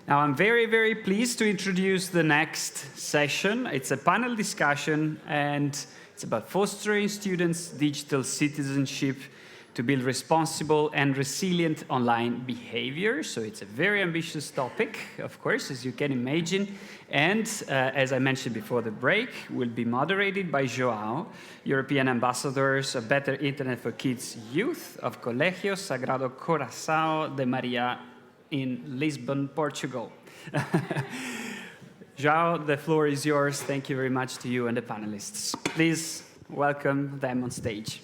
Now, I'm very, very pleased to introduce the next session. It's a panel discussion, and it's about fostering students' digital citizenship to build responsible and resilient online behavior. So it's a very ambitious topic, of course, as you can imagine. And as I mentioned before the break, will be moderated by João, European ambassadors of Better Internet for Kids Youth of Colégio, Sagrado, Coração de Maria in Lisbon, Portugal. João, the floor is yours. Thank you very much to you and the panelists. Please welcome them on stage.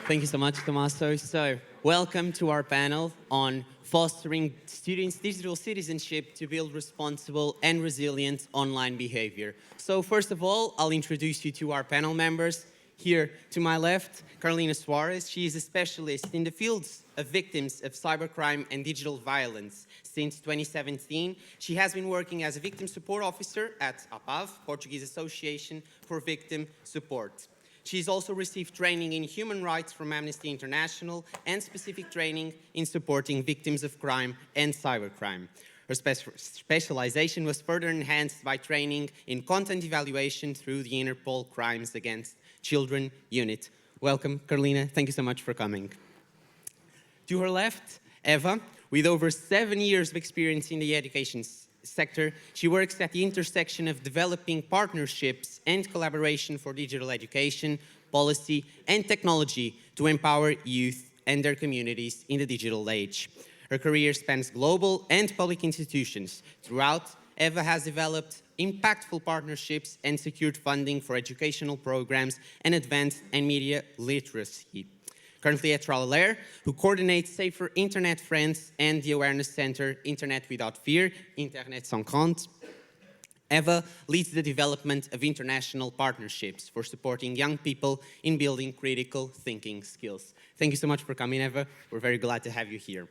Thank you so much, Tommaso. So, welcome to our panel on fostering students' digital citizenship to build responsible and resilient online behavior. So, first of all, I'll introduce you to our panel members. Here to my left, Carolina Soares. She is a specialist in the fields of victims of cybercrime and digital violence. Since 2017, she has been working as a victim support officer at APAV, Portuguese Association for Victim Support. She's also received training in human rights from Amnesty International and specific training in supporting victims of crime and cybercrime. Her specialization was further enhanced by training in content evaluation through the Interpol Crimes Against Children unit. Welcome, Carolina. Thank you so much for coming. To her left, Eva, with over 7 years of experience in the education sector, she works at the intersection of developing partnerships and collaboration for digital education, policy, and technology to empower youth and their communities in the digital age. Her career spans global and public institutions. Throughout, Eva has developed impactful partnerships and secured funding for educational programs and advanced and media literacy. Currently at Tralalere, who coordinates Safer Internet Friends and the Awareness Center Internet Without Fear, Internet Sans Crainte, Eva leads the development of international partnerships for supporting young people in building critical thinking skills. Thank you so much for coming, Eva. We're very glad to have you here.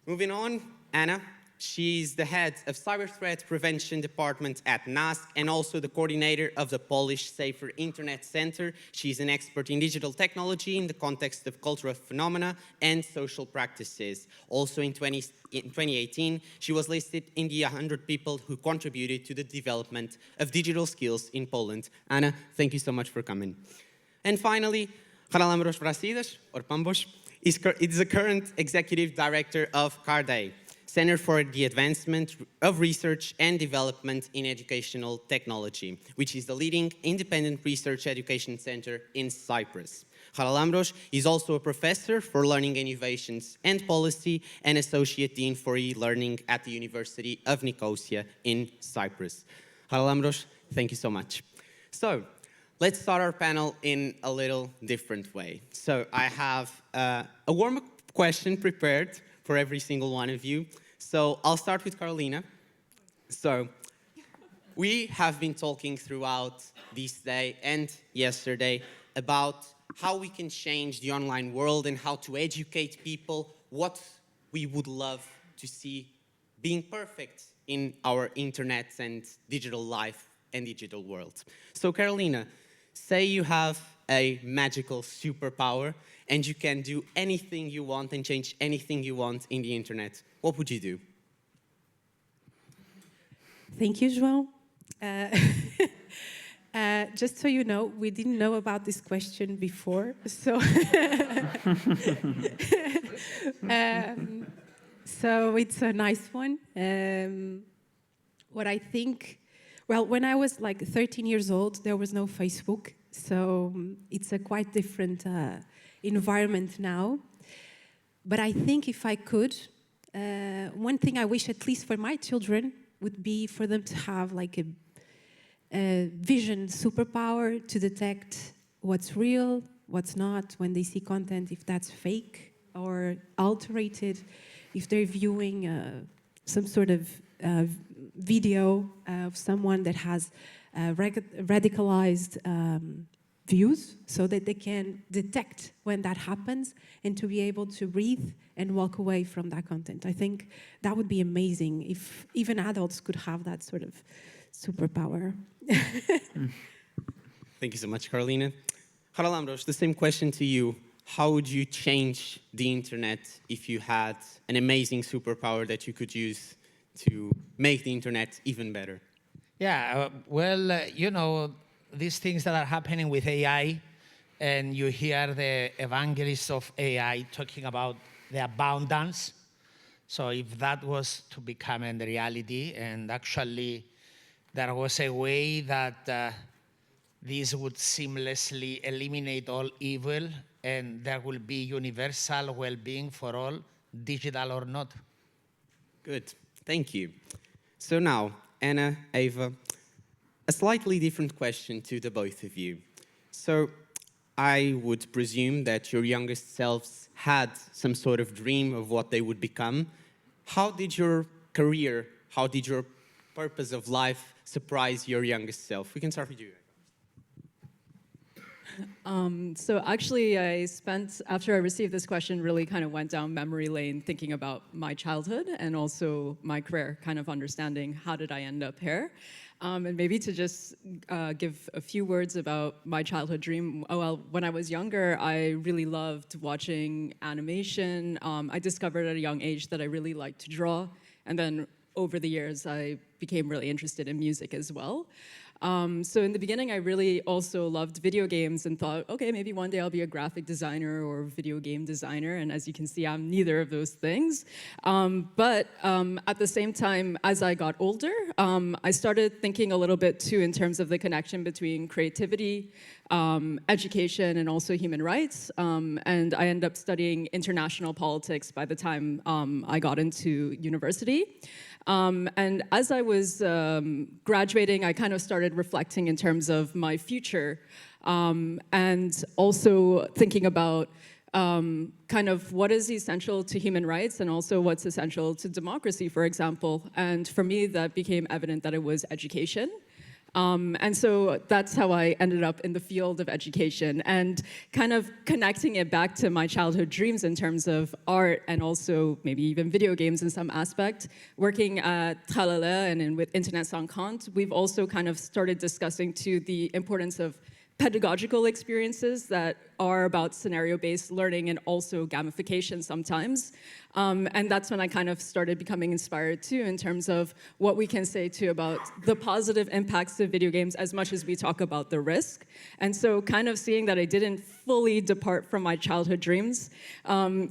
Moving on, Anna. She's the head of Cyber Threat Prevention Department at NASK and also the coordinator of the Polish Safer Internet Center. She's an expert in digital technology in the context of cultural phenomena and social practices. Also in 2018, she was listed in the 100 people who contributed to the development of digital skills in Poland. Anna, thank you so much for coming. And finally, Charalambos Vrasidas, or Pambos, is the current executive director of CARDET, Center for the Advancement of Research and Development in Educational Technology, which is the leading independent research education center in Cyprus. Charalambos is also a professor for learning innovations and policy and associate dean for eLearning at the University of Nicosia in Cyprus. Charalambos, thank you so much. So, let's start our panel in a little different way. So, I have a warm-up question prepared for every single one of you. So I'll start with Carolina. So we have been talking throughout this day and yesterday about how we can change the online world and how to educate people what we would love to see being perfect in our internet and digital life and digital world. So Carolina, say you have a magical superpower and you can do anything you want and change anything you want in the internet. What would you do? Thank you, João. Just so you know, we didn't know about this question before, so so it's a nice one. What I think, well, when I was like 13 years old, there was no Facebook, so it's a quite different environment now. But I think if I could, one thing I wish, at least for my children, would be for them to have like a vision superpower to detect what's real, what's not, when they see content, if that's fake or alterated, if they're viewing some sort of video of someone that has radicalized views, so that they can detect when that happens and to be able to breathe and walk away from that content. I think that would be amazing if even adults could have that sort of superpower. Thank you so much, Carolina. Charalambos, the same question to you. how would you change the internet if you had an amazing superpower that you could use to make the internet even better? Yeah, you know, these things that are happening with AI, and you hear the evangelists of AI talking about the abundance. So if that was to become a reality, and actually there was a way that this would seamlessly eliminate all evil, and there will be universal well-being for all, digital or not. Good, thank you. So now, Anna, Eva, a slightly different question to the both of you. So I would presume that your youngest selves had some sort of dream of what they would become. How did your career, how did your purpose of life surprise your youngest self? We can start with you. So actually, after I received this question, really kind of went down memory lane thinking about my childhood and also my career, kind of understanding how did I end up here. And maybe to just give a few words about my childhood dream. Oh, well, when I was younger, I really loved watching animation. I discovered at a young age that I really liked to draw. And then over the years, I became really interested in music as well. So in the beginning, I really also loved video games and thought, okay, maybe one day I'll be a graphic designer or video game designer. And as you can see, I'm neither of those things. But at the same time, as I got older, I started thinking a little bit too in terms of the connection between creativity, education, and also human rights. And I ended up studying international politics by the time I got into university. And as I was graduating, I kind of started reflecting in terms of my future and also thinking about kind of what is essential to human rights and also what's essential to democracy, for example. And for me, that became evident that it was education. And so that's how I ended up in the field of education and kind of connecting it back to my childhood dreams in terms of art and also maybe even video games in some aspect. Working at Tralalere and with Internet Sans Compte, we've also kind of started discussing too the importance of pedagogical experiences that are about scenario-based learning and also gamification sometimes. And that's when I kind of started becoming inspired too in terms of what we can say too about the positive impacts of video games as much as we talk about the risk. And so kind of seeing that I didn't fully depart from my childhood dreams,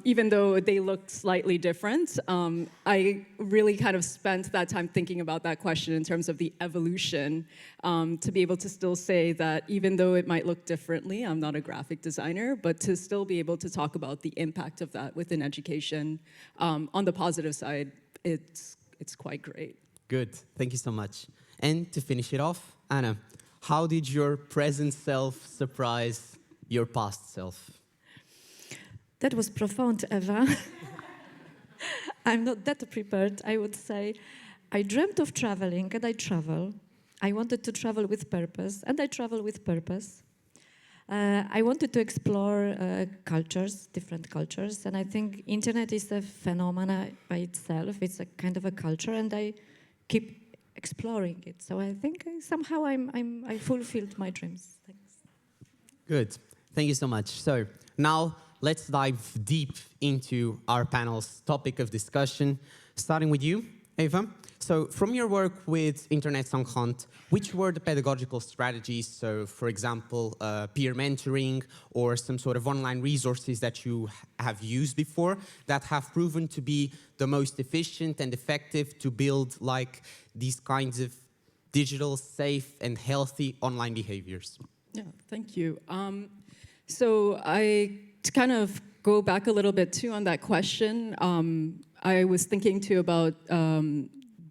even though they looked slightly different, I really kind of spent that time thinking about that question in terms of the evolution to be able to still say that even though it might look differently, I'm not a graphic designer, but to still be able to talk about the impact of that within education. On the positive side, it's quite great. Good, thank you so much. And to finish it off, Anna, how did your present self surprise your past self? That was profound, Eva. I'm not that prepared, I would say. I dreamt of traveling, and I travel. I wanted to travel with purpose, and I travel with purpose. I wanted to explore cultures, different cultures, and I think internet is a phenomenon by itself. It's a kind of a culture, and I keep exploring it. So I think somehow I fulfilled my dreams. Thanks. Good. Thank you so much. So now let's dive deep into our panel's topic of discussion, starting with you, Eva. So from your work with Internet Sans Compte, which were the pedagogical strategies, so for example, peer mentoring or some sort of online resources that you have used before that have proven to be the most efficient and effective to build like these kinds of digital, safe and healthy online behaviors? Yeah, thank you. So to kind of go back a little bit too on that question, I was thinking too about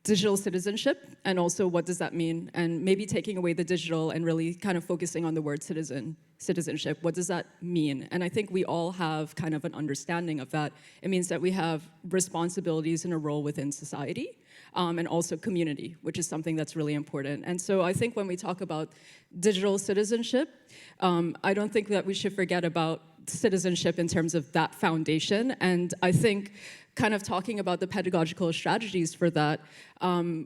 digital citizenship and also what does that mean, and maybe taking away the digital and really kind of focusing on the word citizenship. What does that mean? And I think we all have kind of an understanding of that. It means that we have responsibilities and a role within society and also community, which is something that's really important. And so I think when we talk about digital citizenship, I don't think that we should forget about citizenship in terms of that foundation. And I think kind of talking about the pedagogical strategies for that,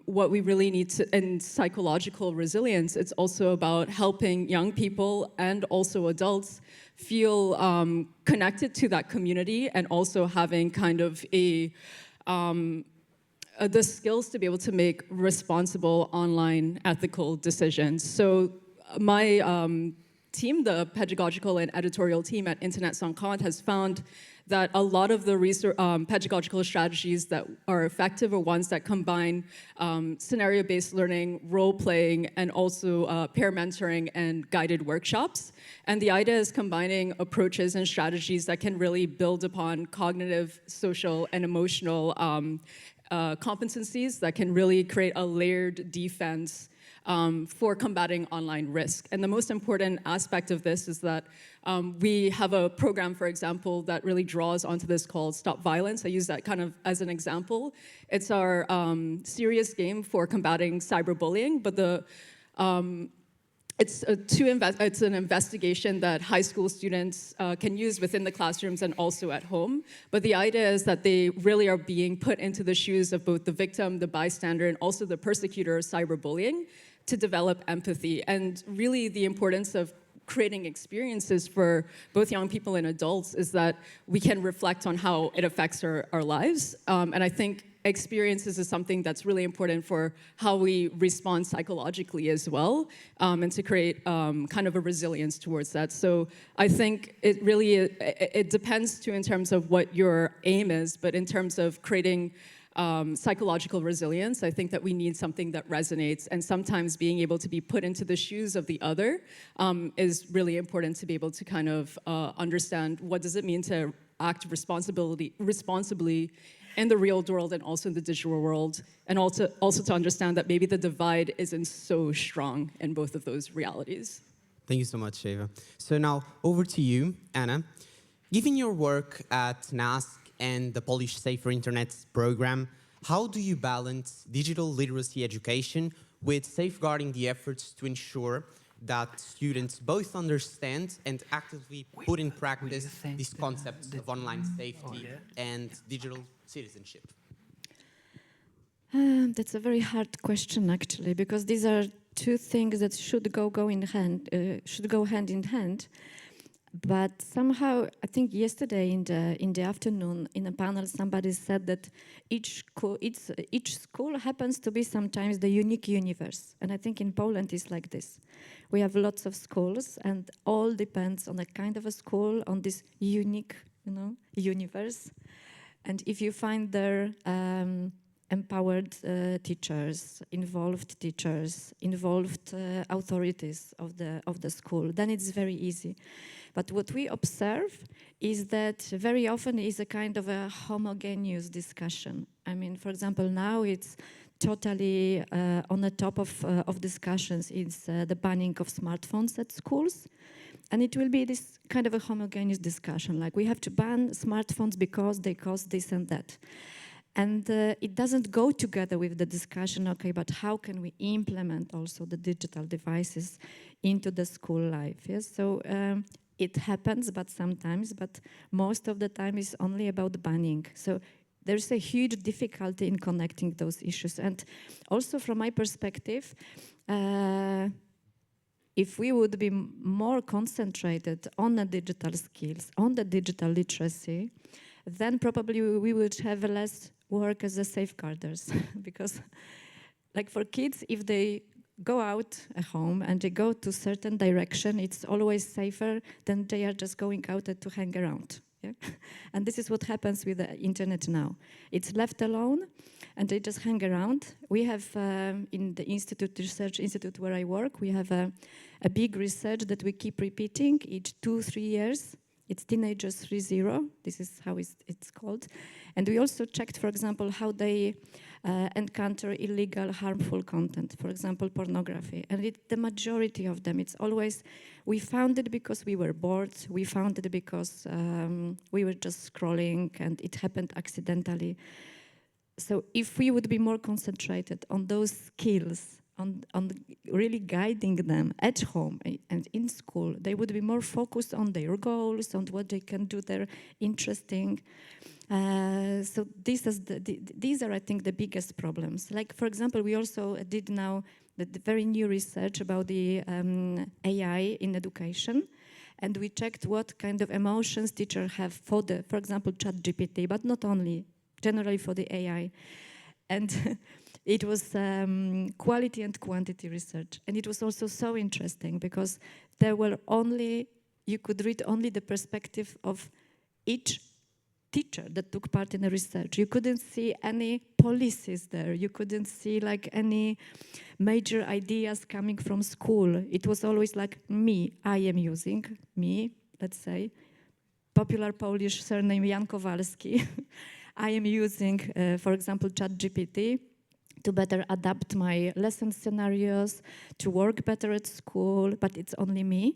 what we really need to, and psychological resilience, it's also about helping young people and also adults feel connected to that community, and also having kind of the skills to be able to make responsible online ethical decisions. So my team, the pedagogical and editorial team at Internet Sans Compte, has found that a lot of the pedagogical strategies that are effective are ones that combine scenario-based learning, role-playing, and also peer mentoring and guided workshops. And the idea is combining approaches and strategies that can really build upon cognitive, social, and emotional competencies that can really create a layered defense for combating online risk. And the most important aspect of this is that we have a program, for example, that really draws onto this called Stop Violence. I use that kind of as an example. It's our serious game for combating cyberbullying, but it's an investigation that high school students can use within the classrooms and also at home. But the idea is that they really are being put into the shoes of both the victim, the bystander, and also the persecutor of cyberbullying to develop empathy. And really the importance of creating experiences for both young people and adults is that we can reflect on how it affects our lives. And I think experiences is something that's really important for how we respond psychologically as well, and to create kind of a resilience towards that. So I think it really, it depends too in terms of what your aim is, but in terms of creating psychological resilience, I think that we need something that resonates, and sometimes being able to be put into the shoes of the other is really important to be able to kind of understand what does it mean to act responsibly in the real world and also in the digital world, and also to understand that maybe the divide isn't so strong in both of those realities. Thank you so much, Eva. So now over to you, Anna. Given your work at NASK and the Polish Safer Internet program, how do you balance digital literacy education with safeguarding the efforts to ensure that students both understand and actively put in practice these concepts of online safety and digital citizenship? That's a very hard question, actually, because these are two things that should go hand in hand. But somehow, I think yesterday in the afternoon in a panel, somebody said that each school happens to be sometimes the unique universe. And I think in Poland it's like this. We have lots of schools, and all depends on a kind of a school, on this unique, universe. And if you find there empowered teachers, involved authorities of the school, then it's very easy. But what we observe is that very often is a kind of a homogeneous discussion. I mean, for example, now it's totally on the top of discussions is the banning of smartphones at schools. And it will be this kind of a homogeneous discussion, like we have to ban smartphones because they cause this and that. And it doesn't go together with the discussion, okay, but how can we implement also the digital devices into the school life? Yes? So it happens, but sometimes, but most of the time is only about banning. So there's a huge difficulty in connecting those issues. And also from my perspective, if we would be more concentrated on the digital skills, on the digital literacy, then probably we would have less work as a safeguarders. Because like for kids, if they go out at home and they go to certain direction, it's always safer than they are just going out to hang around. Yeah? And this is what happens with the internet now. It's left alone and they just hang around. We have in the research institute where I work, we have a big research that we keep repeating each 2-3 years. It's Teenagers 3.0, this is how it's called. And we also checked, for example, how they encounter illegal, harmful content, for example, pornography. And the majority of them, it's always, we found it because we were bored, we found it because we were just scrolling and it happened accidentally. So if we would be more concentrated on those skills, on really guiding them at home and in school, they would be more focused on their goals, on what they can do, they're interesting. So these are, I think, the biggest problems. Like, for example, we also did now the very new research about the AI in education. and we checked what kind of emotions teachers have for example, ChatGPT, but not only, generally for the AI. And it was quality and quantity research. And it was also so interesting because you could read only the perspective of each teacher that took part in the research. You couldn't see any policies there. You couldn't see like any major ideas coming from school. It was always like I am using, let's say, popular Polish surname Jan Kowalski. I am using, for example, ChatGPT to better adapt my lesson scenarios, to work better at school, but it's only me.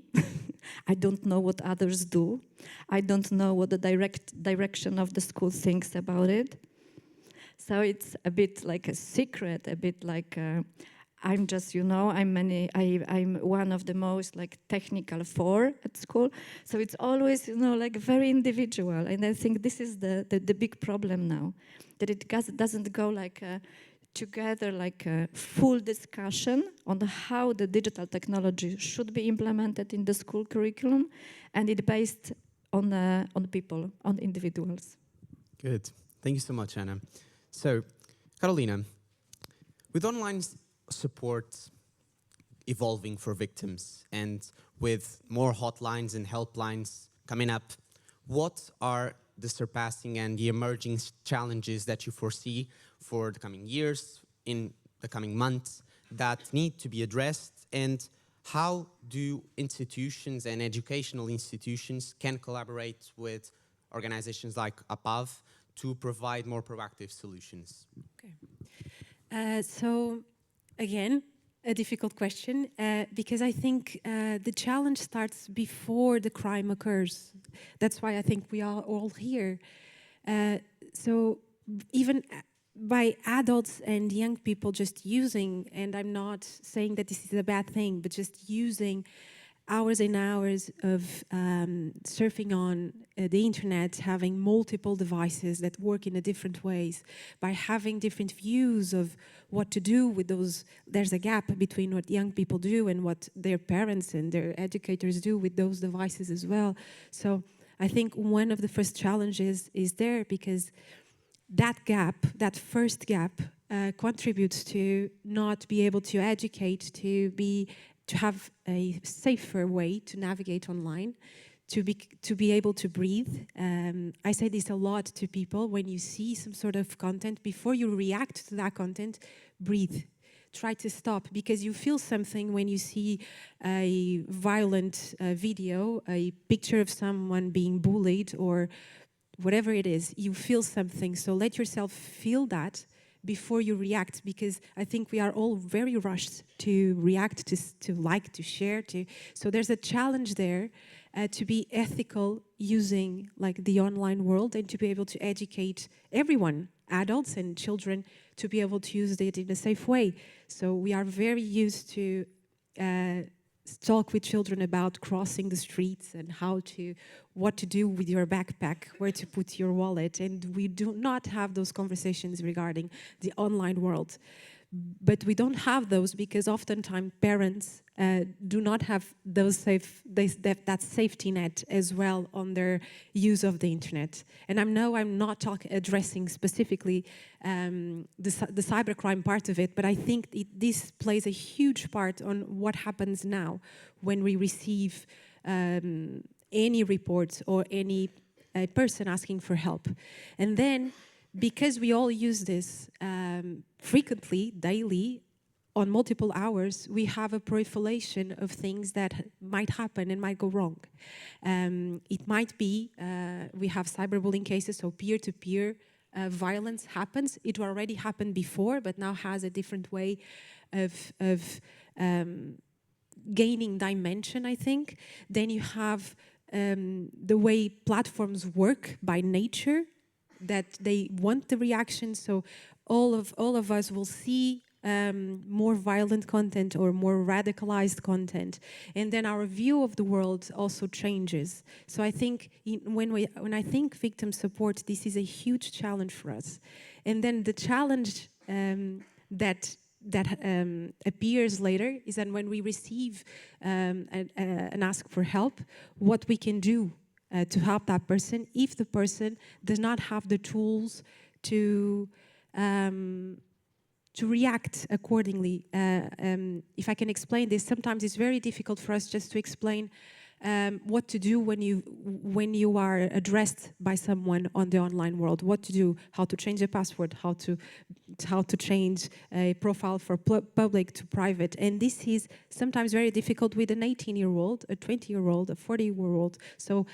I don't know what others do. I don't know what the direction of the school thinks about it. So it's a bit like a secret, a bit like I'm just, I'm one of the most like technical four at school. So it's always, like very individual. And I think this is the big problem now, that it doesn't go like together like a full discussion on how the digital technology should be implemented in the school curriculum, and it based on people, on individuals. Good. Thank you so much, Anna. So, Carolina, with online support evolving for victims and with more hotlines and helplines coming up, what are the surpassing and the emerging challenges that you foresee for the coming years, in the coming months, that need to be addressed, and how do institutions and educational institutions can collaborate with organizations like APAV to provide more proactive solutions? Okay. So, again, a difficult question, because I think the challenge starts before the crime occurs. That's why I think we are all here. So even by adults and young people just using, and I'm not saying that this is a bad thing, but just using hours and hours of surfing on the internet, having multiple devices that work in a different ways, by having different views of what to do with those. There's a gap between what young people do and what their parents and their educators do with those devices as well. So I think one of the first challenges is there, because that gap, that first gap, contributes to not be able to educate, to have a safer way to navigate online, to be able to breathe. I say this a lot to people: when you see some sort of content, before you react to that content, breathe. Try to stop, because you feel something when you see a violent video, a picture of someone being bullied or whatever it is. You feel something, so let yourself feel that before you react, because I think we are all very rushed to react, to like, to share. So there's a challenge there to be ethical using like the online world, and to be able to educate everyone, adults and children, to be able to use it in a safe way. So we are very used to talk with children about crossing the streets and what to do with your backpack, where to put your wallet, and we do not have those conversations regarding the online world. But we don't have those because oftentimes parents do not have that safety net as well on their use of the internet. And I'm not addressing specifically the cybercrime part of it, but I think this plays a huge part on what happens now when we receive any reports or any person asking for help. And then, because we all use this frequently, daily, on multiple hours, we have a proliferation of things that might happen and might go wrong. It might be, we have cyberbullying cases, so peer-to-peer violence happens. It already happened before, but now has a different way of gaining dimension, I think. Then you have the way platforms work by nature, that they want the reaction, so all of us will see more violent content or more radicalized content, and then our view of the world also changes. So I think when I think victim support, this is a huge challenge for us. And then the challenge that that appears later is that when we receive an ask for help, what we can do to help that person if the person does not have the tools to react accordingly. If I can explain this, sometimes it's very difficult for us just to explain what to do when you are addressed by someone on the online world. What to do, how to change a password, how to change a profile for public to private. And this is sometimes very difficult with an 18-year-old, a 20-year-old, a 40-year-old. So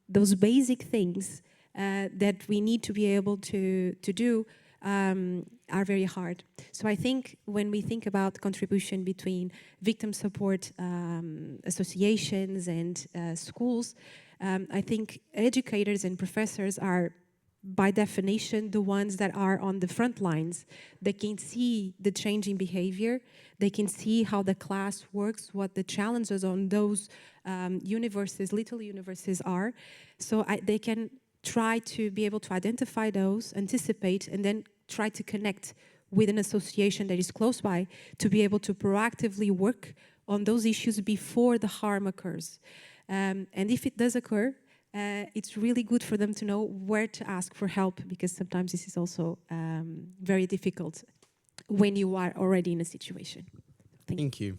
those basic things that we need to be able to do are very hard. So I think when we think about contribution between victim support associations and schools, I think educators and professors are, by definition, the ones that are on the front lines. They can see the changing behavior. They can see how the class works, what the challenges on those universes, little universes are. So they can try to be able to identify those, anticipate, and then try to connect with an association that is close by to be able to proactively work on those issues before the harm occurs. And if it does occur, it's really good for them to know where to ask for help, because sometimes this is also very difficult when you are already in a situation. Thank you.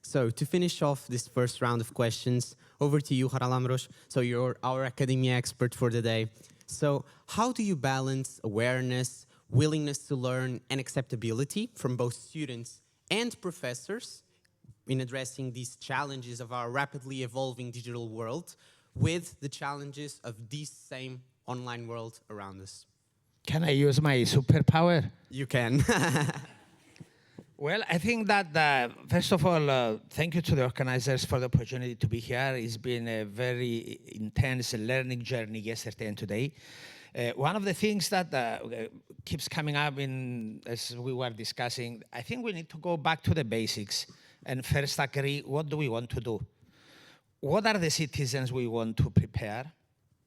So to finish off this first round of questions, over to you, Charalambos. So you're our academia expert for the day. So how do you balance awareness, willingness to learn, and acceptability from both students and professors in addressing these challenges of our rapidly evolving digital world with the challenges of this same online world around us? Can I use my superpower? You can. Well, I think that, first of all, thank you to the organizers for the opportunity to be here. It's been a very intense learning journey yesterday and today. One of the things that keeps coming up as we were discussing, I think we need to go back to the basics and first agree, what do we want to do? What are the citizens we want to prepare?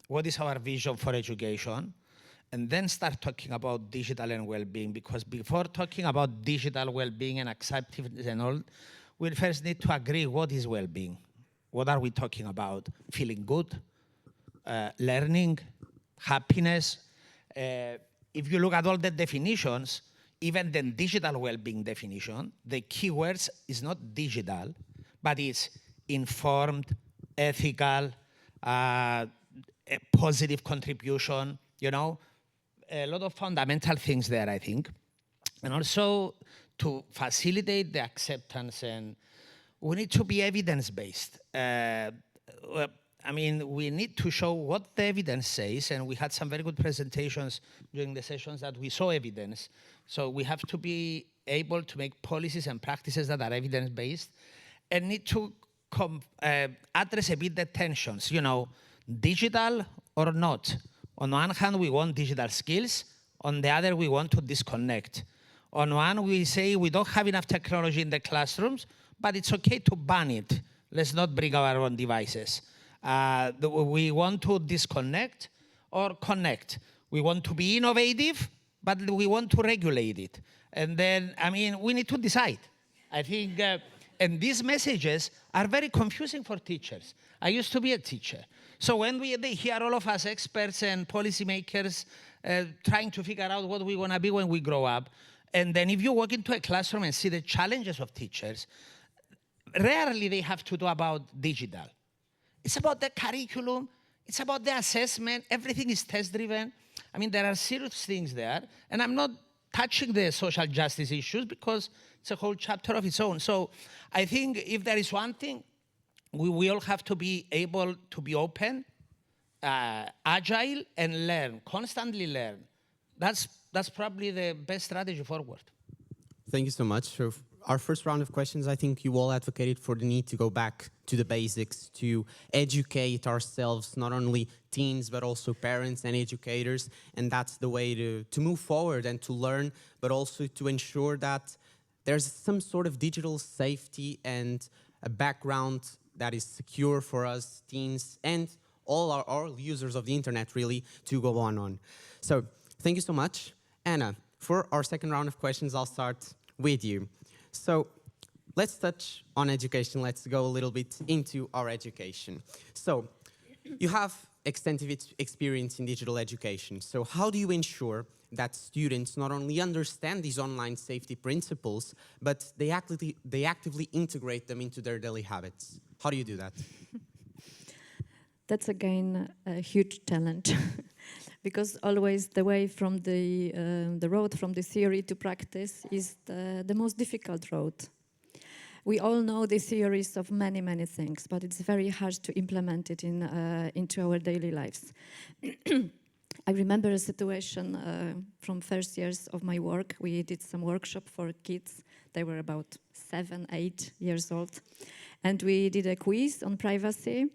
What is our vision for education? And then start talking about digital and well-being, because before talking about digital well-being and acceptance and all, we first need to agree what is well-being. What are we talking about? Feeling good, learning, happiness. If you look at all the definitions, even the digital well-being definition, the keywords is not digital, but it's informed, ethical, a positive contribution, you know, a lot of fundamental things there, I think. And also to facilitate the acceptance, and we need to be evidence-based. I mean, we need to show what the evidence says, and we had some very good presentations during the sessions that we saw evidence. So we have to be able to make policies and practices that are evidence-based, and need to address a bit the tensions, you know, digital or not. On one hand, we want digital skills. On the other, we want to disconnect. On one, we say we don't have enough technology in the classrooms, but it's okay to ban it. Let's not bring our own devices. We want to disconnect or connect. We want to be innovative, but we want to regulate it. And then, I mean, we need to decide. I think, and these messages are very confusing for teachers. I used to be a teacher. So when they hear all of us experts and policymakers trying to figure out what we want to be when we grow up, and then if you walk into a classroom and see the challenges of teachers, rarely they have to do about digital. It's about the curriculum. It's about the assessment. Everything is test-driven. I mean, there are serious things there. And I'm not touching the social justice issues because it's a whole chapter of its own. So I think if there is one thing, we will have to be able to be open, agile, and learn, constantly learn. That's probably the best strategy forward. Thank you so much. So our first round of questions, I think you all advocated for the need to go back to the basics, to educate ourselves, not only teens, but also parents and educators. And that's the way to move forward and to learn, but also to ensure that there's some sort of digital safety and a background that is secure for us teens and all users of the internet, really, to go on. So thank you so much. Anna, for our second round of questions, I'll start with you. So let's touch on education. Let's go a little bit into our education. So you have extensive experience in digital education. So how do you ensure that students not only understand these online safety principles, but they actively integrate them into their daily habits? How do you do that? That's again a huge challenge, because always the way from the road from the theory to practice is the most difficult road. We all know the theories of many, many things, but it's very hard to implement it into our daily lives. I remember a situation from first years of my work. We did some workshop for kids. They were about 7, 8 years old. And we did a quiz on privacy.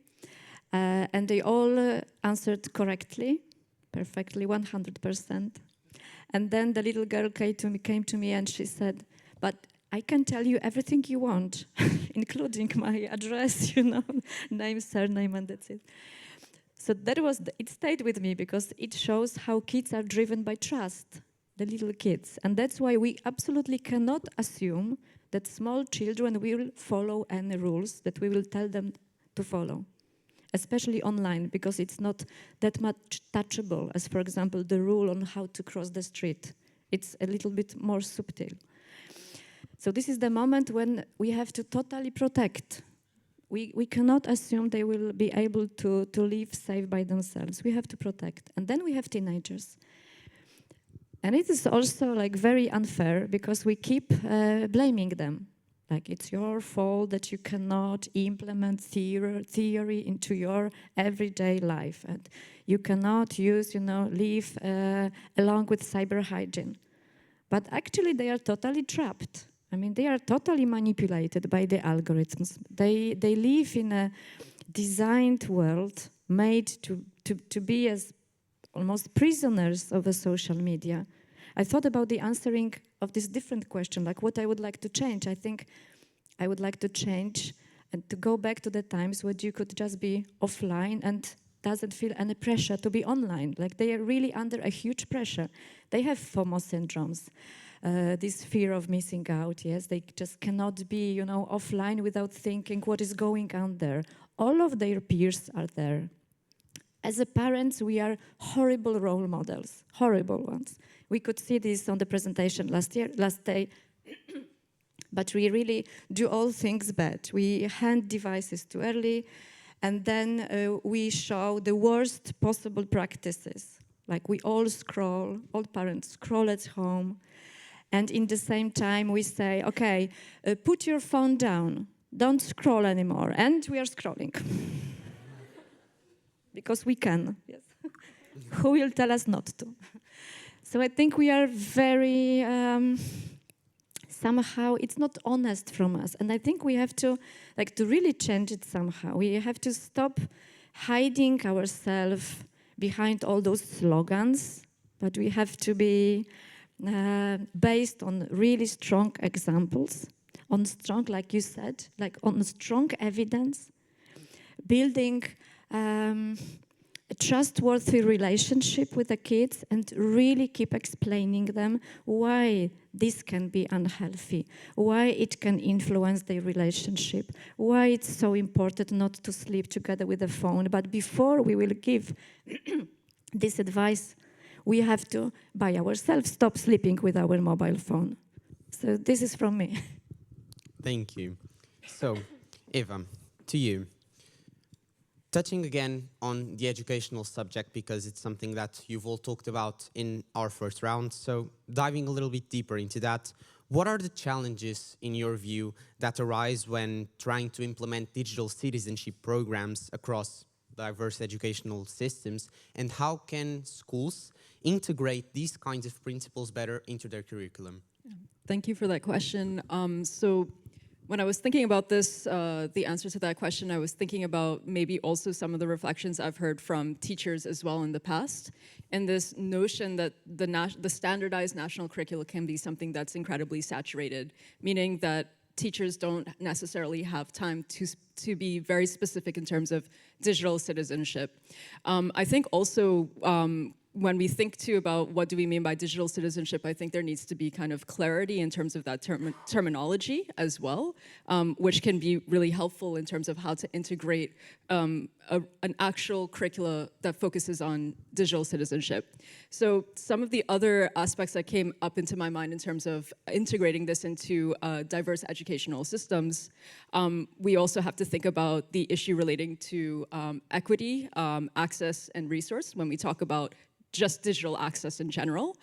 And they all answered correctly, perfectly, 100%. And then the little girl came to me and she said, but I can tell you everything you want, including my address, you know, name, surname, and that's it. So it stayed with me because it shows how kids are driven by trust, the little kids. And that's why we absolutely cannot assume that small children will follow any rules that we will tell them to follow, especially online, because it's not that much touchable as, for example, the rule on how to cross the street. It's a little bit more subtle. So this is the moment when we have to totally protect. We cannot assume they will be able to live safe by themselves. We have to protect. And then we have teenagers. And it is also like very unfair because we keep blaming them. Like it's your fault that you cannot implement theory into your everyday life. And you cannot live along with cyber hygiene. But actually they are totally trapped. I mean, they are totally manipulated by the algorithms. They live in a designed world made to be as almost prisoners of the social media. I thought about the answering of this different question, like what I would like to change. I think I would like to change and to go back to the times when you could just be offline and doesn't feel any pressure to be online. Like they are really under a huge pressure. They have FOMO syndromes. This fear of missing out, yes, they just cannot be, offline without thinking what is going on there. All of their peers are there. As a parents, we are horrible role models, horrible ones. We could see this on the presentation last day, but we really do all things bad. We hand devices too early, and then we show the worst possible practices. Like we all parents scroll at home, and in the same time we say, okay, put your phone down, don't scroll anymore, and we are scrolling. Because we can, yes. Who will tell us not to? So I think we are very, somehow, it's not honest from us. And I think we have to really change it somehow. We have to stop hiding ourselves behind all those slogans, but we have to be based on really strong examples, on strong, like you said, like on strong evidence, building a trustworthy relationship with the kids and really keep explaining them why this can be unhealthy, why it can influence their relationship, why it's so important not to sleep together with the phone. But before we will give this advice, we have to, by ourselves, stop sleeping with our mobile phone. So this is from me. Thank you. So, Eva, to you. Touching again on the educational subject, because it's something that you've all talked about in our first round. So diving a little bit deeper into that, what are the challenges, in your view, that arise when trying to implement digital citizenship programs across diverse educational systems, and how can schools integrate these kinds of principles better into their curriculum? Thank you for that question. So when I was thinking about this, the answer to that question, I was thinking about maybe also some of the reflections I've heard from teachers as well in the past, and this notion that the standardized national curriculum can be something that's incredibly saturated, meaning that teachers don't necessarily have time to be very specific in terms of digital citizenship. I think also when we think too about what do we mean by digital citizenship, I think there needs to be kind of clarity in terms of that terminology as well, which can be really helpful in terms of how to integrate an actual curricula that focuses on digital citizenship. So some of the other aspects that came up into my mind in terms of integrating this into diverse educational systems, we also have to think about the issue relating to equity, access, and resource when we talk about just digital access in general,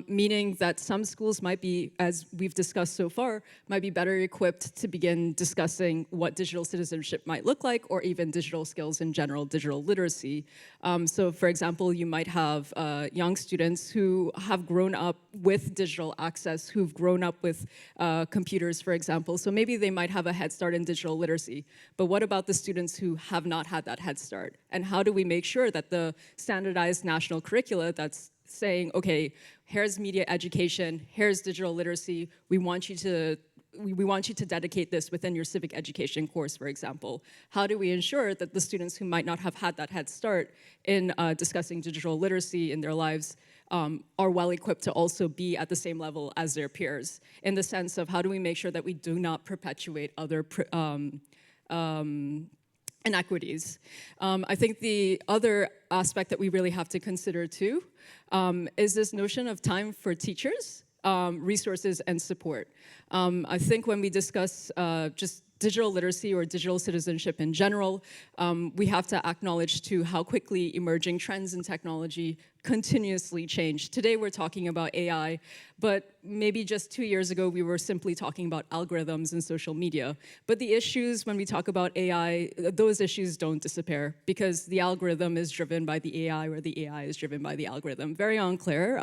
meaning that some schools might be, as we've discussed so far, might be better equipped to begin discussing what digital citizenship might look like, or even digital skills in general, digital literacy. So for example, you might have young students who have grown up with digital access, who've grown up with computers, for example. So maybe they might have a head start in digital literacy. But what about the students who have not had that head start? And how do we make sure that the standardized national curricula that's saying, okay, here's media education, here's digital literacy, we want you to dedicate this within your civic education course, for example. How do we ensure that the students who might not have had that head start in discussing digital literacy in their lives are well equipped to also be at the same level as their peers, in the sense of how do we make sure that we do not perpetuate other inequities. I think the other aspect that we really have to consider too is this notion of time for teachers, resources, and support. I think when we discuss just digital literacy or digital citizenship in general, we have to acknowledge too how quickly emerging trends in technology continuously change. Today we're talking about AI, but maybe just 2 years ago we were simply talking about algorithms and social media. But the issues when we talk about AI, those issues don't disappear because the algorithm is driven by the AI or the AI is driven by the algorithm. Very unclear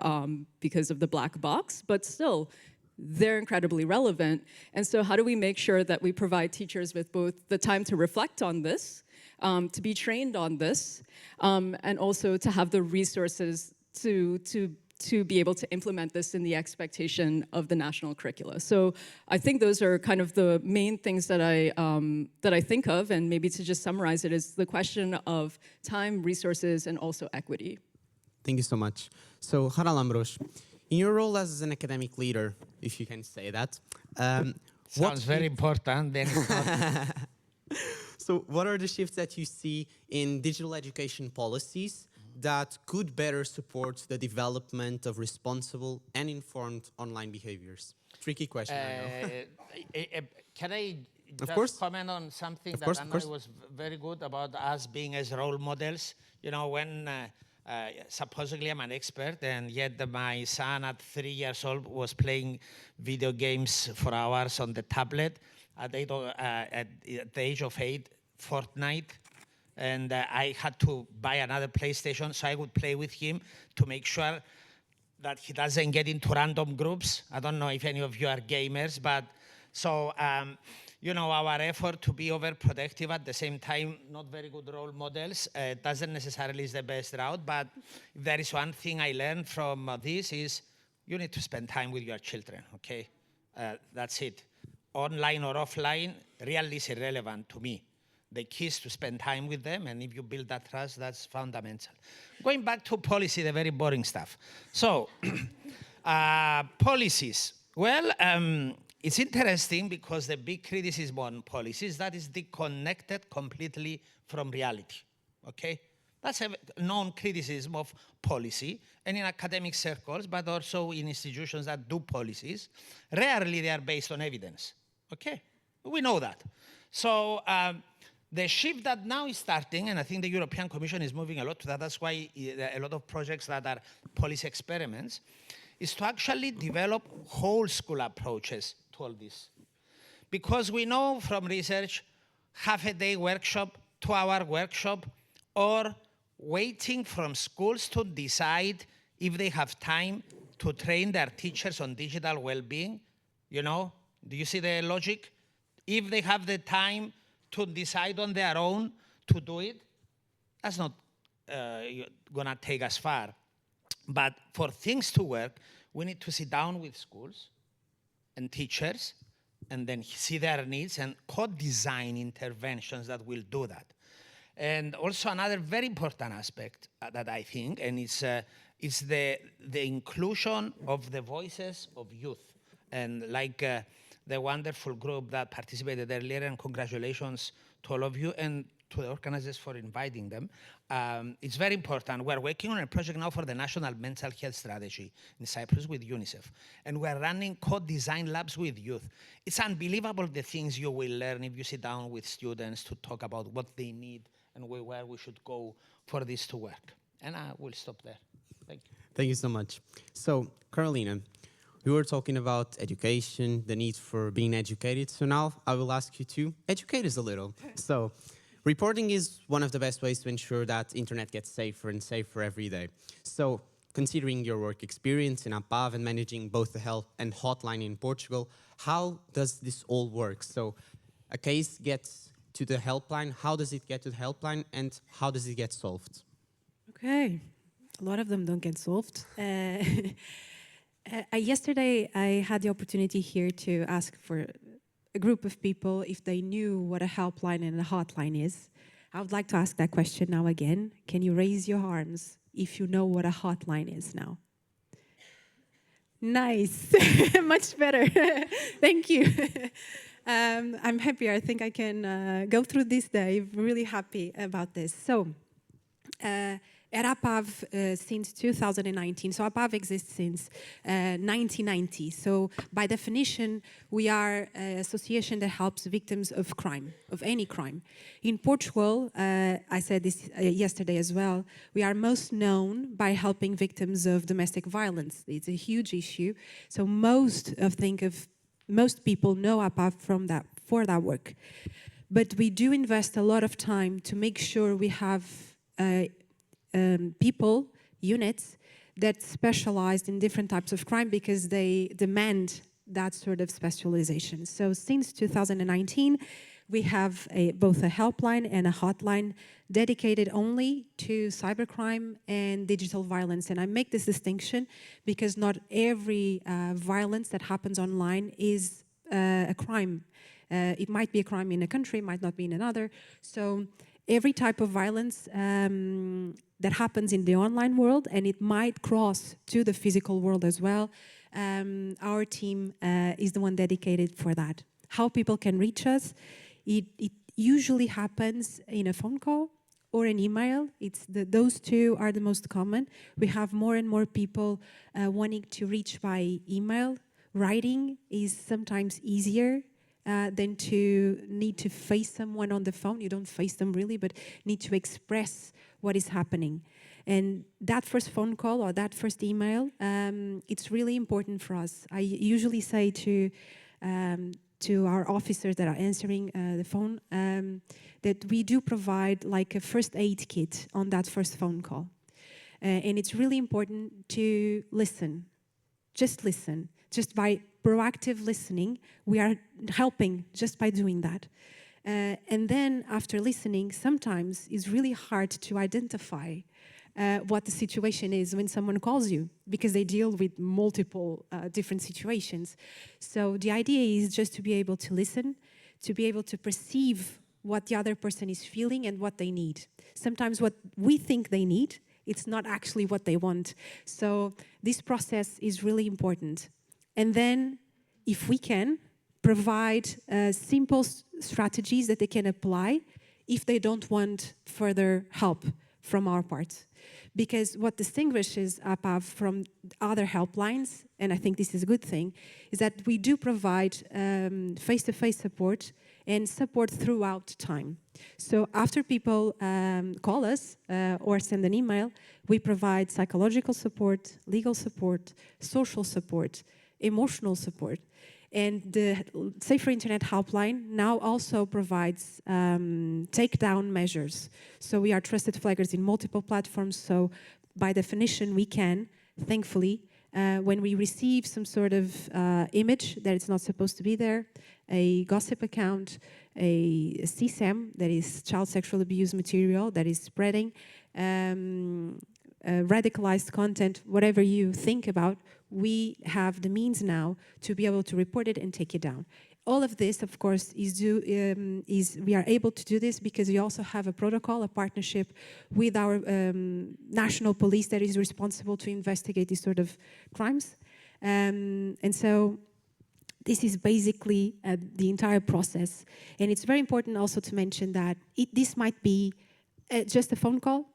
because of the black box, but still, they're incredibly relevant. And so how do we make sure that we provide teachers with both the time to reflect on this, to be trained on this, and also to have the resources to be able to implement this in the expectation of the national curricula. So I think those are kind of the main things that I think of, and maybe to just summarize it is the question of time, resources, and also equity. Thank you so much. So, Charalambos, in your role as an academic leader, if you can say that, sounds very important. Then it's not. So what are the shifts that you see in digital education policies that could better support the development of responsible and informed online behaviors? Tricky question, I know. Can I Of just course. comment on something Of that course, of Anna course. was very good about us being as role models? You know, when supposedly I'm an expert, and yet my son at 3 years old was playing video games for hours on the tablet. At the age of 8, Fortnite, and I had to buy another PlayStation so I would play with him to make sure that he doesn't get into random groups. I don't know if any of you are gamers, but so, you know, our effort to be overprotective at the same time, not very good role models, doesn't necessarily is the best route, but if there is one thing I learned from this is you need to spend time with your children, okay? That's it. Online or offline, really is irrelevant to me. The key is to spend time with them, and if you build that trust, that's fundamental. Going back to policy, the very boring stuff. So, policies. Well, it's interesting because the big criticism on policies, that is disconnected completely from reality, okay? That's a known criticism of policy, and in academic circles, but also in institutions that do policies. Rarely they are based on evidence, okay? We know that. So the shift that now is starting, and I think the European Commission is moving a lot to that, that's why a lot of projects that are policy experiments, is to actually develop whole school approaches to all this. Because we know from research, half-a-day workshop, 2-hour workshop, or waiting from schools to decide if they have time to train their teachers on digital well-being. You know, do you see the logic? If they have the time to decide on their own to do it, that's not gonna take us far. But for things to work, we need to sit down with schools and teachers and then see their needs and co-design interventions that will do that. And also another very important aspect that I think, and it's the inclusion of the voices of youth. And like the wonderful group that participated earlier, and congratulations to all of you and to the organizers for inviting them. It's very important. We're working on a project now for the National Mental Health Strategy in Cyprus with UNICEF. And we're running co-design labs with youth. It's unbelievable the things you will learn if you sit down with students to talk about what they need and where we should go for this to work. And I will stop there. Thank you. Thank you so much. So, Carolina, we were talking about education, the need for being educated. So now I will ask you to educate us a little. So, reporting is one of the best ways to ensure that internet gets safer and safer every day. So, considering your work experience in APAV and managing both the help and hotline in Portugal, how does this all work? So, a case gets to the helpline. How does it get to the helpline, and how does it get solved? Okay, a lot of them don't get solved. Yesterday, I had the opportunity here to ask for a group of people if they knew what a helpline and a hotline is. I would like to ask that question now again. Can you raise your arms if you know what a hotline is now? Nice, much better. Thank you. I'm happy. I think I can go through this day. Really happy about this. So, at APAV since 2019, so APAV exists since 1990. So by definition, we are an association that helps victims of crime, of any crime. In Portugal, I said this yesterday as well, we are most known by helping victims of domestic violence. It's a huge issue. So most people know APAV for that work. But we do invest a lot of time to make sure we have units that specialize in different types of crime because they demand that sort of specialization. So since 2019, we have both a helpline and a hotline dedicated only to cybercrime and digital violence. And I make this distinction because not every violence that happens online is a crime. It might be a crime in a country, might not be in another. So every type of violence that happens in the online world, and it might cross to the physical world as well, our team is the one dedicated for that. How people can reach us, it usually happens in a phone call or an email. Those two are the most common. We have more and more people wanting to reach by email. Writing is sometimes easier than to need to face someone on the phone. You don't face them really, but need to express what is happening. And that first phone call or that first email, it's really important for us. I usually say to our officers that are answering the phone that we do provide like a first aid kit on that first phone call. And it's really important to listen. Just listen. Just by proactive listening, we are helping just by doing that. And then after listening, sometimes it's really hard to identify what the situation is when someone calls you because they deal with multiple different situations. So the idea is just to be able to listen, to be able to perceive what the other person is feeling and what they need. Sometimes what we think they need, it's not actually what they want. So this process is really important. And then, if we can, provide simple strategies that they can apply if they don't want further help from our part. Because what distinguishes APAV from other helplines, and I think this is a good thing, is that we do provide face-to-face support and support throughout time. So after people call us or send an email, we provide psychological support, legal support, social support, emotional support. And the Safer Internet Helpline now also provides takedown measures. So we are trusted flaggers in multiple platforms, so by definition we can, thankfully, when we receive some sort of image that it's not supposed to be there, a gossip account, a CSAM, that is child sexual abuse material that is spreading, radicalized content, whatever you think about, we have the means now to be able to report it and take it down. all of this, of course, we are able to do this because we also have a protocol, a partnership with our national police that is responsible to investigate these sort of crimes. And so this is basically the entire process. And it's very important also to mention that this might be just a phone call.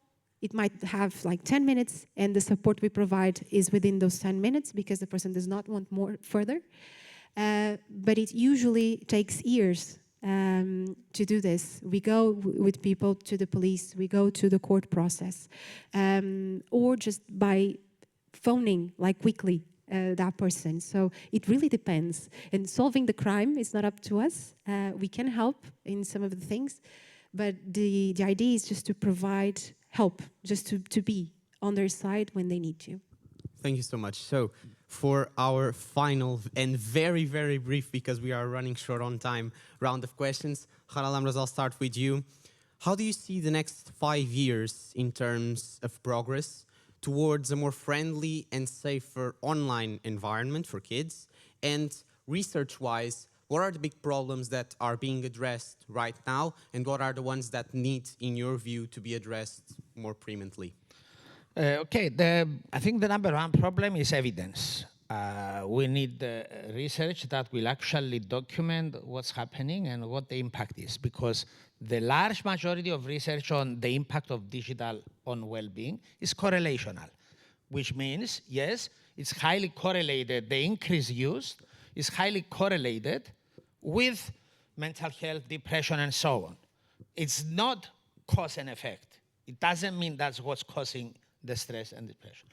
It might have like 10 minutes, and the support we provide is within those 10 minutes because the person does not want more further. But it usually takes years to do this. We go with people to the police, we go to the court process, or just by phoning like quickly that person. So it really depends. And solving the crime is not up to us. We can help in some of the things, but the idea is just to provide help, just to be on their side when they need to. Thank you so much. So for our final and very, very brief, because we are running short on time, round of questions, Charalambos, I'll start with you. How do you see the next 5 years in terms of progress towards a more friendly and safer online environment for kids? And research-wise, what are the big problems that are being addressed right now, and what are the ones that need, in your view, to be addressed more preeminently? I think the number one problem is evidence. We need research that will actually document what's happening and what the impact is, because the large majority of research on the impact of digital on well-being is correlational, which means, yes, it's highly correlated. The increased use is highly correlated with mental health, depression, and so on. It's not cause and effect. It doesn't mean that's what's causing the stress and depression.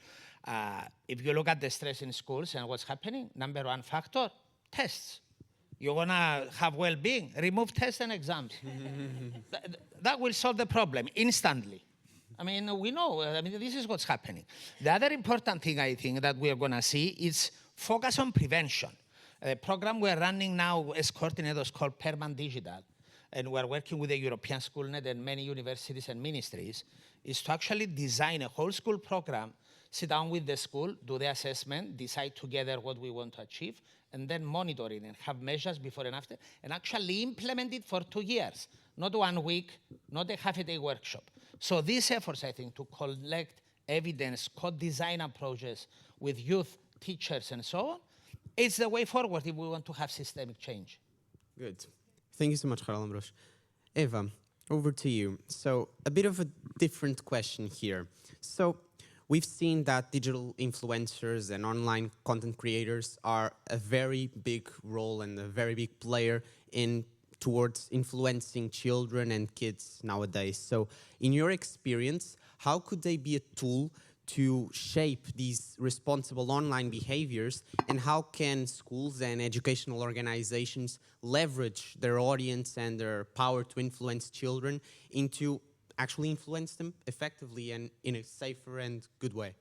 If you look at the stress in schools and what's happening, number one factor, tests. You want to have well-being, remove tests and exams. That will solve the problem instantly. I mean, we know, this is what's happening. The other important thing I think that we are going to see is focus on prevention. A program we're running now as coordinators called Permanent Digital, and we're working with the European Schoolnet and many universities and ministries, is to actually design a whole school program, sit down with the school, do the assessment, decide together what we want to achieve, and then monitor it and have measures before and after, and actually implement it for 2 years, not 1 week, not a half-a-day workshop. So these efforts, I think, to collect evidence, co-design approaches with youth, teachers, and so on, it's the way forward if we want to have systemic change. Good. Thank you so much, Charalambos. Eva, over to you. So a bit of a different question here. So we've seen that digital influencers and online content creators are a very big role and a very big player towards influencing children and kids nowadays. So in your experience, how could they be a tool to shape these responsible online behaviors, and how can schools and educational organizations leverage their audience and their power to influence children into actually influence them effectively and in a safer and good way?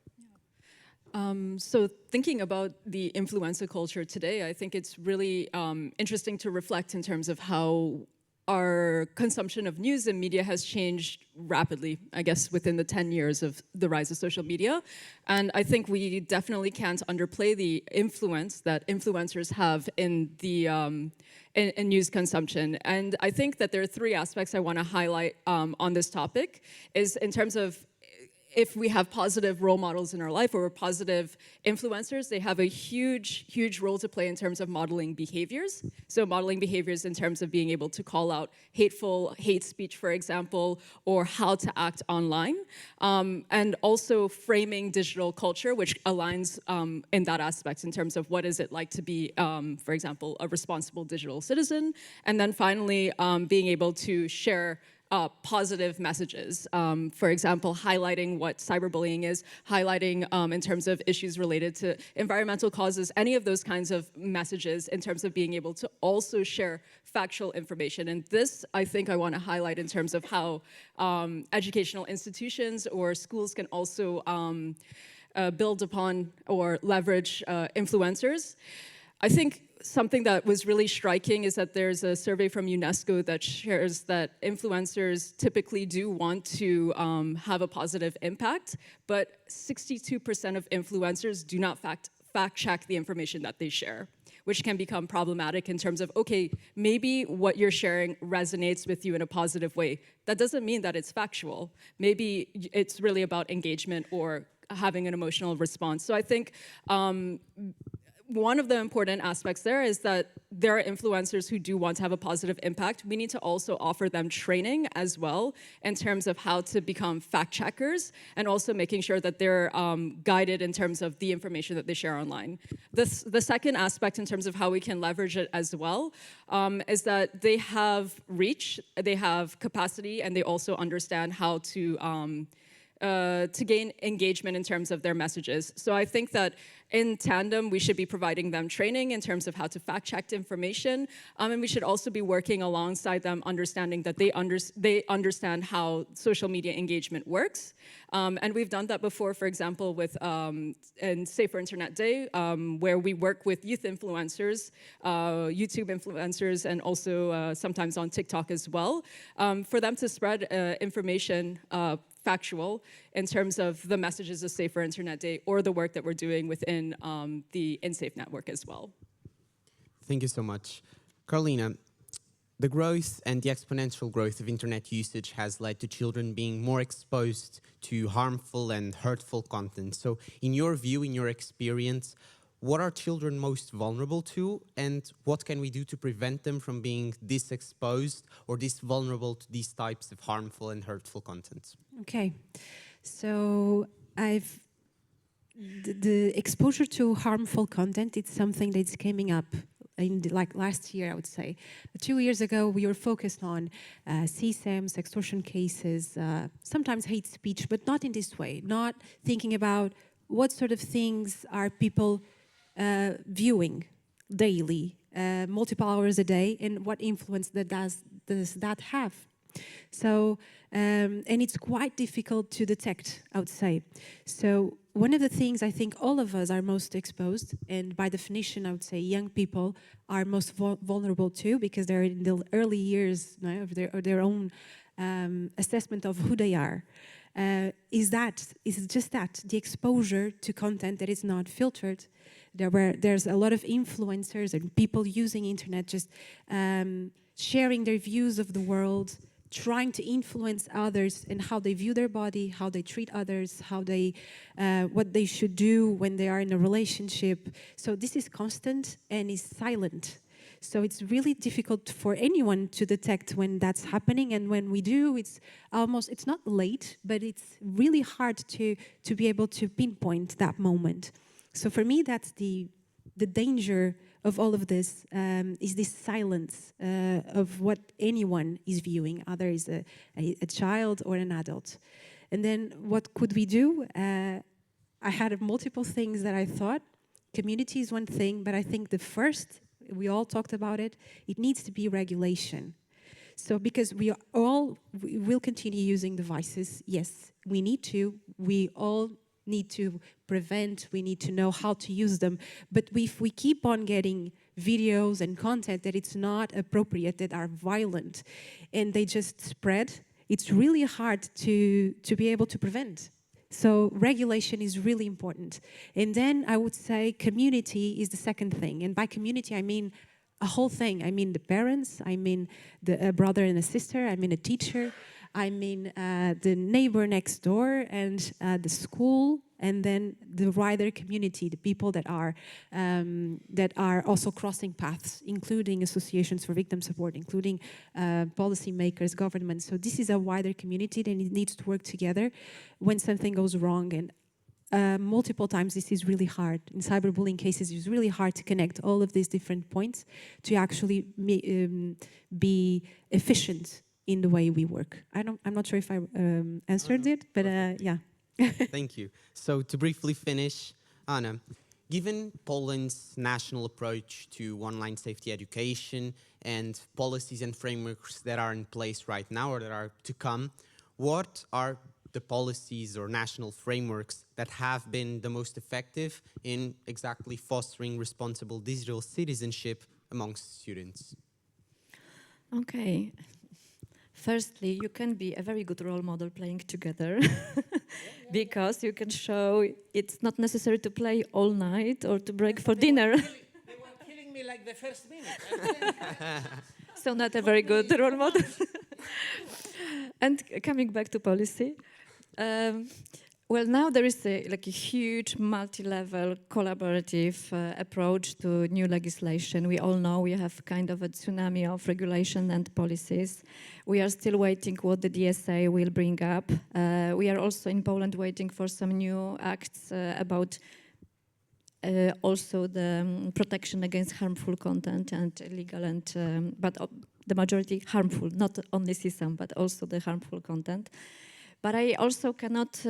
So thinking about the influencer culture today, I think it's really interesting to reflect in terms of how our consumption of news and media has changed rapidly, I guess, within the 10 years of the rise of social media. And I think we definitely can't underplay the influence that influencers have in the in news consumption. And I think that there are 3 aspects I want to highlight on this topic, is in terms of if we have positive role models in our life or positive influencers, they have a huge, huge role to play in terms of modeling behaviors. So modeling behaviors in terms of being able to call out hate speech, for example, or how to act online. And also framing digital culture, which aligns in that aspect in terms of what is it like to be, for example, a responsible digital citizen. And then finally, being able to share positive messages. For example, highlighting what cyberbullying is, highlighting in terms of issues related to environmental causes, any of those kinds of messages in terms of being able to also share factual information. And this, I think I want to highlight in terms of how educational institutions or schools can also build upon or leverage influencers. I think something that was really striking is that there's a survey from UNESCO that shares that influencers typically do want to have a positive impact, but 62% of influencers do not fact check the information that they share. which can become problematic in terms of, okay, maybe what you're sharing resonates with you in a positive way. That doesn't mean that it's factual. Maybe it's really about engagement or having an emotional response. So I think one of the important aspects there is that there are influencers who do want to have a positive impact. We need to also offer them training as well in terms of how to become fact checkers and also making sure that they're guided in terms of the information that they share online. The second aspect in terms of how we can leverage it as well is that they have reach, they have capacity, and they also understand how to gain engagement in terms of their messages. So I think that in tandem, we should be providing them training in terms of how to fact-check information, and we should also be working alongside them, understanding that they understand how social media engagement works. And we've done that before, for example, with in Safer Internet Day, where we work with youth influencers, YouTube influencers, and also sometimes on TikTok as well, for them to spread information factual in terms of the messages of Safer Internet Day or the work that we're doing within the InSafe network as well. Thank you so much. Carolina, the growth and the exponential growth of internet usage has led to children being more exposed to harmful and hurtful content. So in your view, in your experience, what are children most vulnerable to, and what can we do to prevent them from being this exposed or this vulnerable to these types of harmful and hurtful content? Okay, so the exposure to harmful content, it's something that's coming up in like last year, I would say. 2 years ago, we were focused on CSAMs, extortion cases, sometimes hate speech, but not in this way, not thinking about what sort of things are people viewing daily, multiple hours a day, and what influence does that have. So, and it's quite difficult to detect, I would say. So one of the things I think all of us are most exposed, and by definition, I would say young people are most vulnerable to, because they're in the early years of their own assessment of who they are. Is just that, the exposure to content that is not filtered. There's a lot of influencers and people using internet just sharing their views of the world, trying to influence others and how they view their body, how they treat others, how they, what they should do when they are in a relationship. So this is constant and is silent. So it's really difficult for anyone to detect when that's happening, and when we do, it's not late, but it's really hard to be able to pinpoint that moment. So for me, that's the danger of all of this, is this silence of what anyone is viewing, either is a child or an adult. And then what could we do? I had multiple things that I thought. Community is one thing, but I think the first, we all talked about it, it needs to be regulation. So because we will continue using devices, yes, we need to, we all need to prevent, we need to know how to use them. But if we keep on getting videos and content that it's not appropriate, that are violent, and they just spread, it's really hard to be able to prevent. So regulation is really important. And then I would say community is the second thing. And by community, I mean a whole thing. I mean the parents, I mean a brother and a sister, I mean a teacher, I mean the neighbor next door, and the school, and then the wider community, the people that are also crossing paths, including associations for victim support, including policymakers, governments. So this is a wider community, and it needs to work together when something goes wrong. And multiple times this is really hard. In cyberbullying cases, it's really hard to connect all of these different points to actually be efficient in the way we work. I'm not sure if I answered it, but yeah. Thank you. So to briefly finish, Anna, given Poland's national approach to online safety education and policies and frameworks that are in place right now or that are to come, what are the policies or national frameworks that have been the most effective in exactly fostering responsible digital citizenship amongst students? Okay. Firstly, you can be a very good role model playing together because you can show it's not necessary to play all night or to break for dinner. They were killing like the first minute. So not a very good role model. And coming back to policy, well, now there is a huge multi-level collaborative approach to new legislation. We all know we have kind of a tsunami of regulation and policies. We are still waiting what the DSA will bring up. We are also in Poland waiting for some new acts about also the protection against harmful content and illegal and but the majority harmful, not only CSAM, but also the harmful content. But I also cannot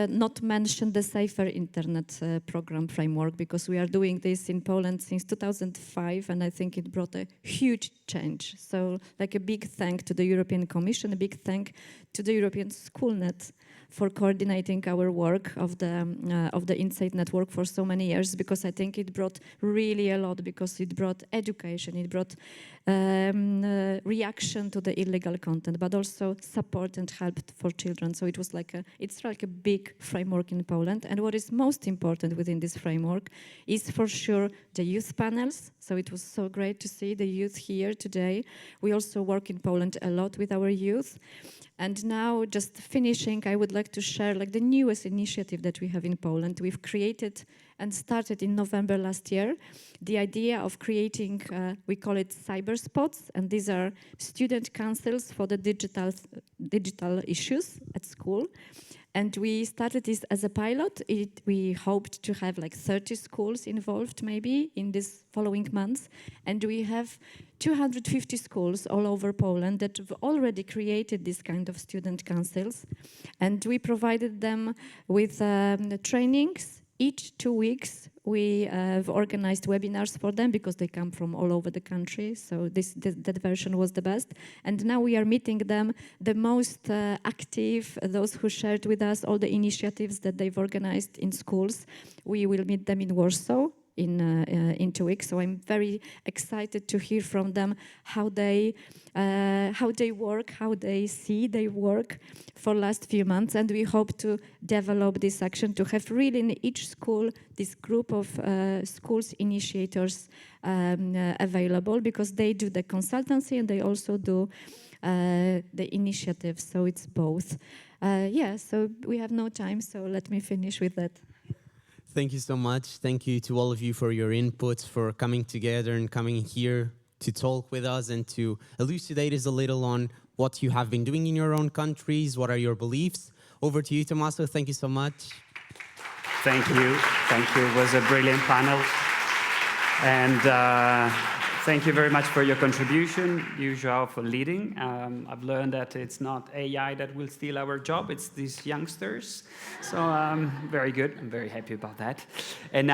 not mention the Safer Internet program framework, because we are doing this in Poland since 2005, and I think it brought a huge change. So like a big thank to the European Commission, a big thank to the European Schoolnet for coordinating our work of the Insight network for so many years, because I think it brought really a lot, because it brought education, it brought reaction to the illegal content, but also support and help for children. So it was it's like a big framework in Poland. And what is most important within this framework is for sure the youth panels. So it was so great to see the youth here today. We also work in Poland a lot with our youth. And now, just finishing, I would like to share the newest initiative that we have in Poland. We've created and started in November last year the idea of creating, we call it cyber spots, and these are student councils for the digital issues at school. And we started this as a pilot. We hoped to have 30 schools involved maybe in these following months. And we have 250 schools all over Poland that have already created this kind of student councils. And we provided them with trainings. Each 2 weeks, we have organized webinars for them, because they come from all over the country. So that version was the best. And now we are meeting them, the most active, those who shared with us all the initiatives that they've organized in schools. We will meet them in Warsaw in 2 weeks. So I'm very excited to hear from them how they work, how they see their work for last few months. And we hope to develop this action to have really in each school this group of schools initiators available, because they do the consultancy and they also do the initiatives. So it's both. So we have no time, so let me finish with that. Thank you so much. Thank you to all of you for your inputs, for coming together and coming here to talk with us and to elucidate us a little on what you have been doing in your own countries, what are your beliefs. Over to you, Tommaso. Thank you so much. Thank you. Thank you. It was a brilliant panel. And thank you very much for your contribution, you, João, for leading. I've learned that it's not AI that will steal our job, it's these youngsters. So very good. I'm very happy about that. And now